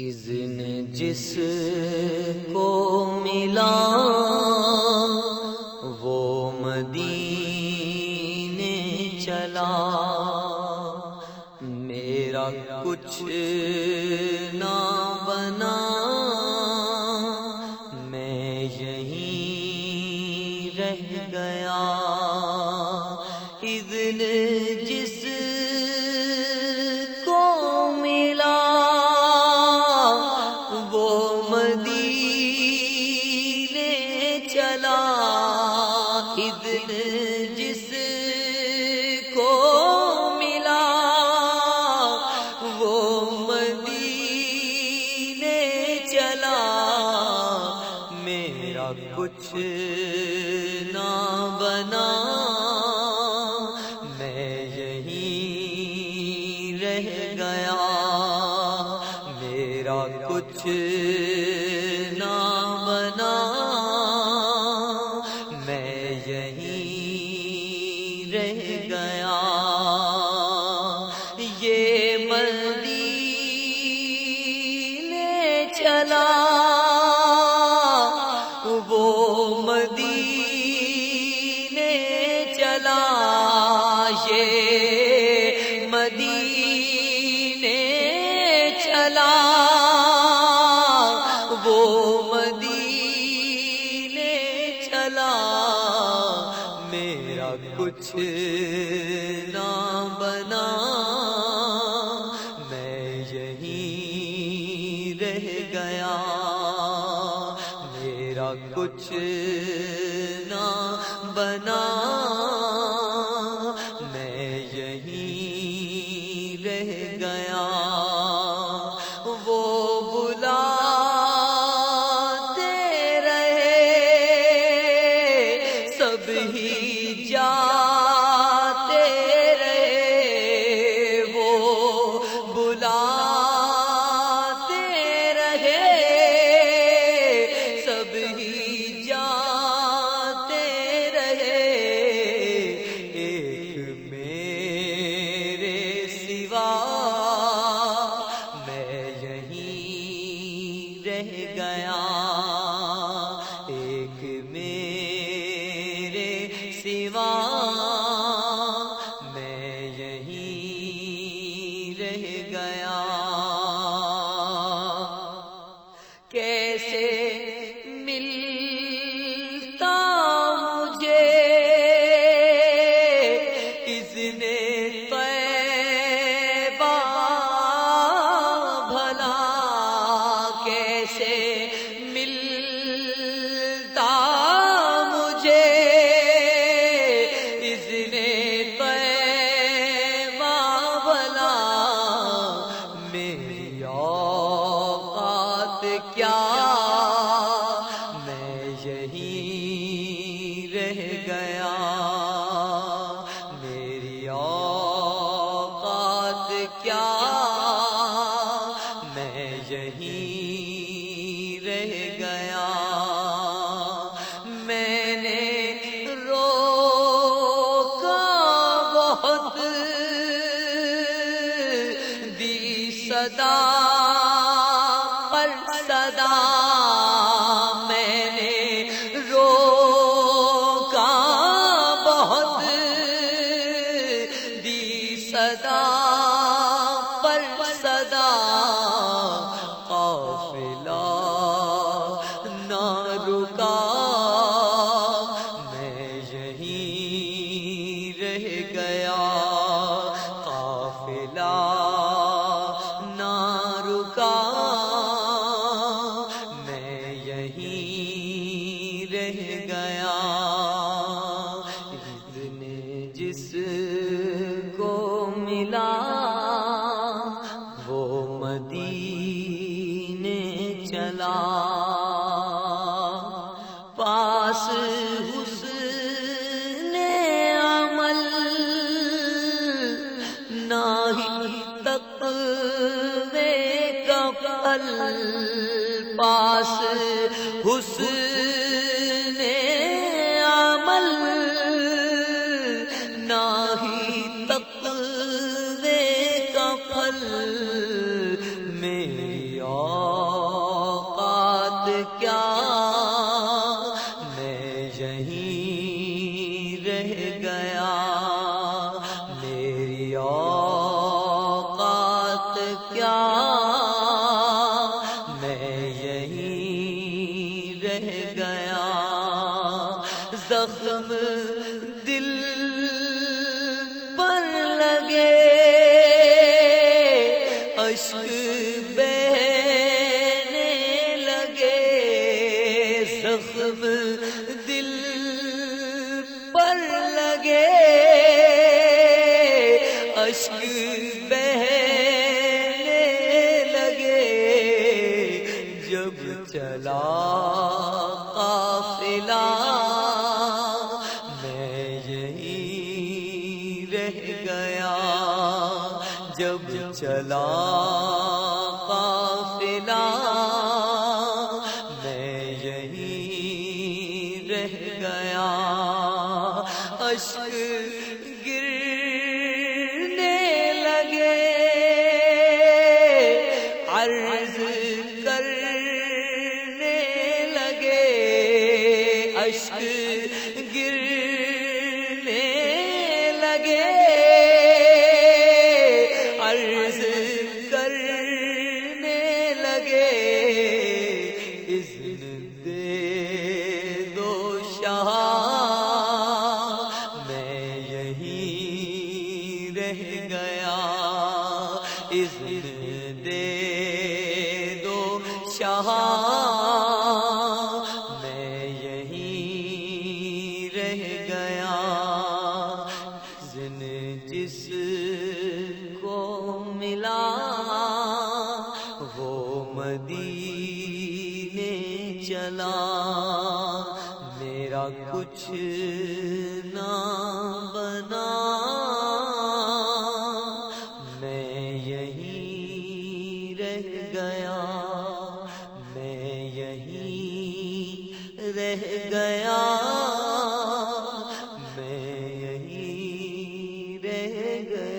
اذن جس کو ملا وہ مدینے چلا، میرا کچھ نہ بنا میں یہیں رہ گیا۔ اذن جس کو ملا وہ مدینے چلا، اذن جس کو ملا وہ مدینے چلا، میرا کچھ نہ بنا میں یہیں رہ گیا۔ میرا کچھ نہ بنا میں یہیں رہ گیا۔ یہ مدینے چلا وہ مدینے چلا، یہ مدینے چلا وہ مدینے چلا، میرا کچھ نہ بنا میں یہیں رہ گیا۔ میرا کچھ نہ بنا میں یہیں رہ گیا۔ وہ بلاتے رہے سب ہی جاتے رہے، وہ بلاتے رہے سب ہی جاتے رہے، ایک میرے سوا میں یہیں رہ گیا۔ ایک میرے سوا میں یہیں رہ گیا۔ کیسے ملتا مجھے اذن طیبہ بھلا، کیسے ملتا مجھے اذن طیبہ بھلا، میری اوقات کیا میں یہیں رہ گیا۔ میری اوقات کیا میں یہیں رہ گیا۔ میں نے روکا بہت دی صدا پر صدا، میں نے روکا بہت دی صدا پر صدا، قافلہ نہ رکا میں یہیں رہ گیا۔ قافلہ نہ رکا میں یہیں رہ گیا۔ اذن جس کو ملا وہ مدینے چلا، پاس حسن عمل نہ ہی تقوی کا پھل، پاس حسن عمل نہ ہی تقوی کا پھل، میری کیا میں یہیں رہ گیا، زخم دل پر لگے اشک بہنے لگے، زخم دل پر لگے اشک بہنے لگے، جب چلا قافلہ میں یہیں رہ گیا، جب چلا قافلہ میں یہیں رہ گیا، اشک گرنے لگے، عرض کرنے لگے، اشک گرنے لگے، عرض کرنے لگے، اذن دے دو شاہ میں یہیں رہ گیا، اذن دے دو شاہ میں یہیں رہ گیا، اذن جس کو ملا وہ مدینے چلا، میرا کچھ نہ بنا میں یہیں رہ گیا، میں یہیں رہ گیا، میں یہیں رہ گیا۔